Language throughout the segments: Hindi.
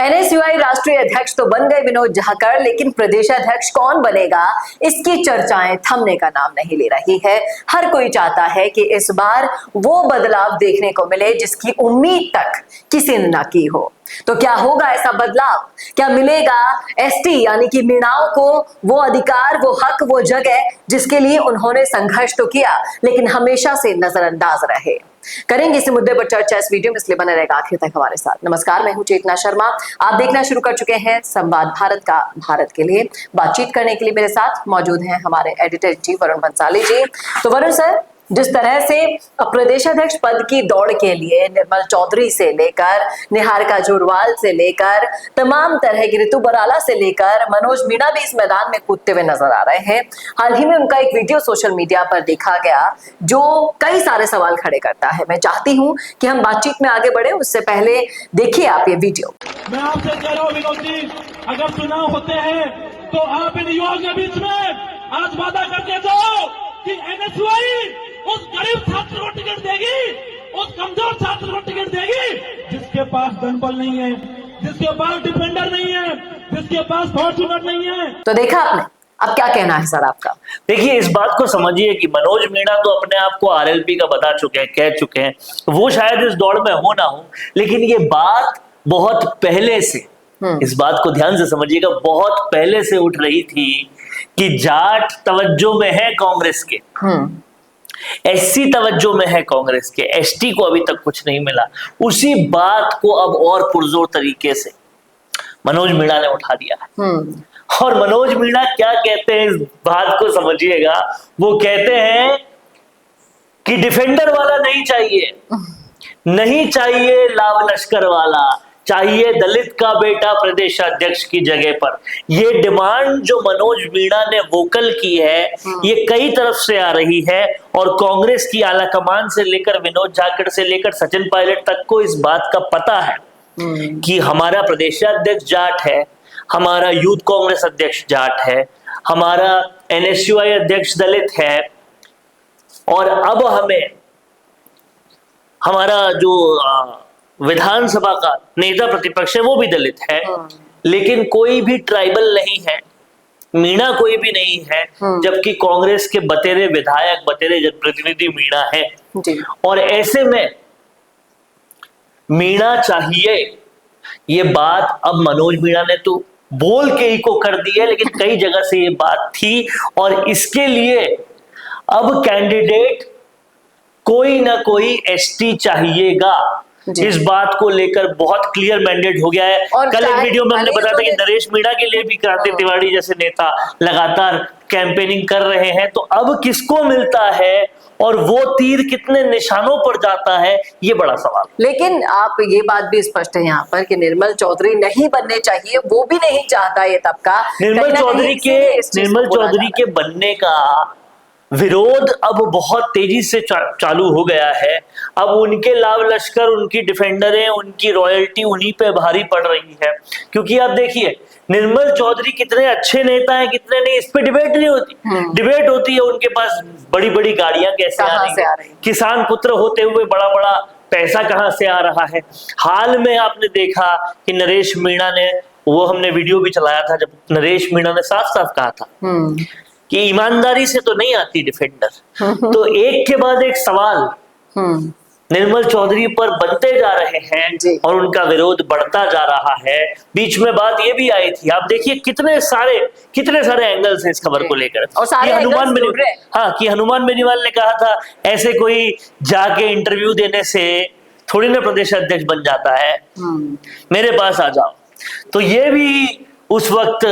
एनएसयूआई राष्ट्रीय अध्यक्ष तो बन गए विनोद जाखड़, लेकिन प्रदेशाध्यक्ष कौन बनेगा इसकी चर्चाएं थमने का नाम नहीं ले रही है। हर कोई चाहता है कि इस बार वो बदलाव देखने को मिले जिसकी उम्मीद तक किसी ने ना की हो। तो क्या होगा ऐसा बदलाव? क्या मिलेगा एसटी यानी कि मीणाओं को वो अधिकार, वो हक, वो जगह जिसके लिए उन्होंने संघर्ष तो किया लेकिन हमेशा से नजरअंदाज रहे? करेंगे इस मुद्दे पर चर्चा इस वीडियो में, इसलिए बने रहेगा आखिर तक हमारे साथ। नमस्कार, मैं हूं चेतना शर्मा। आप देखना शुरू कर चुके हैं संवाद भारत का। भारत के लिए बातचीत करने के लिए मेरे साथ मौजूद हैं हमारे editor in chief Varun Bansali ji. तो वरुण सर, जिस तरह से प्रदेशाध्यक्ष पद की दौड़ के लिए निर्मल चौधरी से लेकर निहारिका जुरवाल से लेकर तमाम तरह की, ऋतु बराला से लेकर मनोज मीणा भी इस मैदान में कूदते हुए नजर आ रहे हैं। हाल ही में उनका एक वीडियो सोशल मीडिया पर देखा गया जो कई सारे सवाल खड़े करता है। मैं चाहती हूं कि हम बातचीत में आगे बढ़े, उससे पहले देखिए आप ये वीडियो। मैं आपसे कह रहा हूं विनोद जी, अगर चुनाव होते हैं तो आप इन युवाओं के बीच में आज वादा करके दो कि एनएसयूआई उस गरीब छात्र को टिकट देगी, उस कमजोर छात्र को टिकट देगी जिसके पास धनबल नहीं है, जिसके पास डिफेंडर नहीं है, जिसके पास फॉर्च्यूनर नहीं है। तो देखा आपने, अब क्या कहना है सर आपका? देखिए, इस बात को समझिए कि मनोज मीणा तो अपने आप को आरएलपी का बता चुके हैं, कह चुके हैं, वो शायद इस दौड़ में हो ना हो, लेकिन ये बात बहुत पहले से, इस बात को ध्यान से समझिएगा, बहुत पहले से उठ रही थी कि जाट तवज्जो में है कांग्रेस के, एससी तवज्जो में है कांग्रेस के, एसटी को अभी तक कुछ नहीं मिला। उसी बात को अब और पुरजोर तरीके से मनोज मीणा ने उठा दिया है। और मनोज मीणा क्या कहते हैं, इस बात को समझिएगा। वो कहते हैं कि डिफेंडर वाला नहीं चाहिए, नहीं चाहिए लाव लश्कर वाला, चाहिए दलित का बेटा प्रदेशाध्यक्ष की जगह पर। ये डिमांड जो मनोज मीणा ने वोकल की है, ये कई तरफ से आ रही है और कांग्रेस की आलाकमान से लेकर विनोद जाखड़ से लेकर सचिन पायलट तक को इस बात का पता है कि हमारा प्रदेशाध्यक्ष जाट है, हमारा यूथ कांग्रेस अध्यक्ष जाट है, हमारा एनएसयूआई अध्यक्ष दलित है, और अब हमें हमारा जो विधानसभा का नेता प्रतिपक्ष है वो भी दलित है, लेकिन कोई भी ट्राइबल नहीं है, मीणा कोई भी नहीं है, जबकि कांग्रेस के बतेरे विधायक, बतेरे जनप्रतिनिधि मीणा है। और ऐसे में मीणा चाहिए, ये बात अब मनोज मीणा ने तो बोल के ही को कर दी है, लेकिन कई जगह से ये बात थी और इसके लिए अब कैंडिडेट कोई ना कोई एसटी चाहिएगा। इस बात को लेकर बहुत क्लियर मैंडेट हो गया है। कल एक वीडियो में हमने बताया था कि नरेश मीणा के लिए भी क्रांति तिवारी जैसे नेता लगातार कैंपेनिंग कर रहे हैं। तो अब किसको मिलता है और वो तीर कितने निशानों पर जाता है, ये बड़ा सवाल। लेकिन आप ये बात भी स्पष्ट है यहाँ पर कि निर्मल चौधरी नहीं बनने चाहिए, वो भी नहीं चाहता ये तबका। निर्मल चौधरी के बनने का विरोध अब बहुत तेजी से चालू हो गया है। अब उनके लाव लश्कर, उनकी डिफेंडरें, उनकी रॉयल्टी उन्हीं पे भारी पड़ रही है। क्योंकि आप देखिए, निर्मल चौधरी कितने अच्छे नेता हैं, कितने नहीं, इस पे डिबेट नहीं होती। डिबेट होती है उनके पास बड़ी बड़ी गाड़ियां कैसे आ रही है, किसान पुत्र होते हुए बड़ा बड़ा पैसा कहां से आ रहा है। हाल में आपने देखा कि नरेश मीणा ने, वो हमने वीडियो भी चलाया था जब नरेश मीणा ने साफ साफ कहा था कि ईमानदारी से तो नहीं आती डिफेंडर। तो एक के बाद एक सवाल निर्मल चौधरी पर बनते जा रहे हैं और उनका विरोध बढ़ता जा रहा है। बीच में बात ये भी आई थी, आप देखिए कितने सारे एंगल्स हैं इस खबर को लेकर। कि हनुमान बेनीवाल ने कहा था ऐसे कोई जाके इंटरव्यू देने से थोड़ी ना प्रदेश अध्यक्ष बन जाता है, मेरे पास आ जाओ। तो ये भी उस वक्त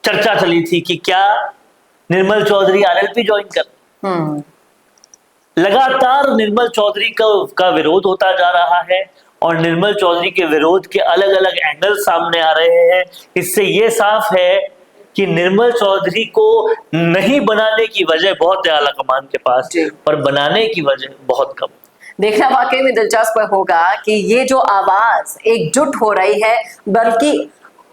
चर्चा चली थी कि क्या निर्मल चौधरी आरएलपी ज्वाइन कर। लगातार निर्मल चौधरी का विरोध होता जा रहा है और निर्मल चौधरी के विरोध के अलग अलग एंगल सामने आ रहे हैं। इससे ये साफ है कि निर्मल चौधरी को नहीं बनाने की वजह बहुत है आलाकमान के पास, पर बनाने की वजह बहुत कम। देखना वाकई में दिलचस्प होगा कि ये जो आवाज एकजुट हो रही है, बल्कि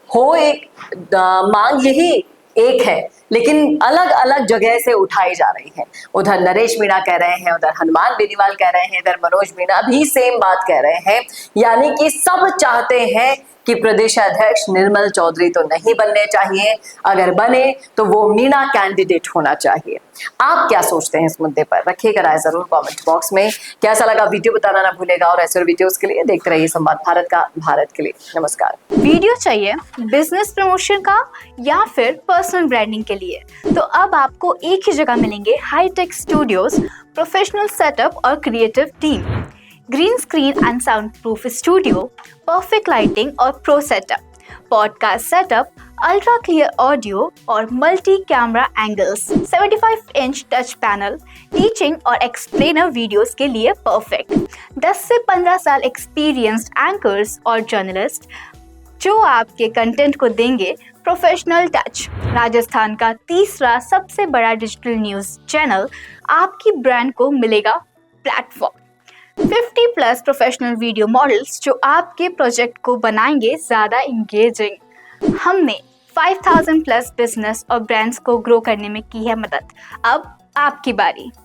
हो एक मांग यही एक है, लेकिन अलग अलग जगह से उठाई जा रही है। उधर नरेश मीणा कह रहे हैं, उधर हनुमान बेनीवाल कह रहे हैं, इधर मनोज मीणा भी सेम बात कह रहे हैं। यानी कि सब चाहते हैं कि प्रदेशाध्यक्ष निर्मल चौधरी तो नहीं बनने चाहिए, अगर बने तो वो मीणा कैंडिडेट होना चाहिए। आप क्या सोचते हैं इस मुद्दे पर? रखिएगा राय जरूर कमेंट बॉक्स में। कैसा लगा वीडियो बताना ना भूलेगा, और ऐसे वीडियोस के लिए देखते रहिए संवाद भारत का, भारत के लिए। नमस्कार। वीडियो चाहिए बिजनेस प्रमोशन का या फिर पर्सनल ब्रांडिंग के लिए, तो अब आपको एक ही जगह मिलेंगे हाईटेक स्टूडियोज, प्रोफेशनल सेटअप और creative team, green screen and sound proof studio, perfect lighting और pro setup, podcast setup, ultra clear audio और multi camera angles, 75 inch touch panel, teaching और एक्सप्लेनर वीडियोस के लिए परफेक्ट, 10 से 15 साल एक्सपीरियंस्ड एंकर्स और जर्नलिस्ट जो आपके कंटेंट को देंगे प्रोफेशनल टच। राजस्थान का तीसरा सबसे बड़ा डिजिटल न्यूज चैनल आपकी ब्रांड को मिलेगा प्लेटफॉर्म। 50+ प्रोफेशनल वीडियो मॉडल्स जो आपके प्रोजेक्ट को बनाएंगे ज़्यादा इंगेजिंग। हमने 5000+ बिजनेस और ब्रांड्स को ग्रो करने में की है मदद। अब आपकी बारी।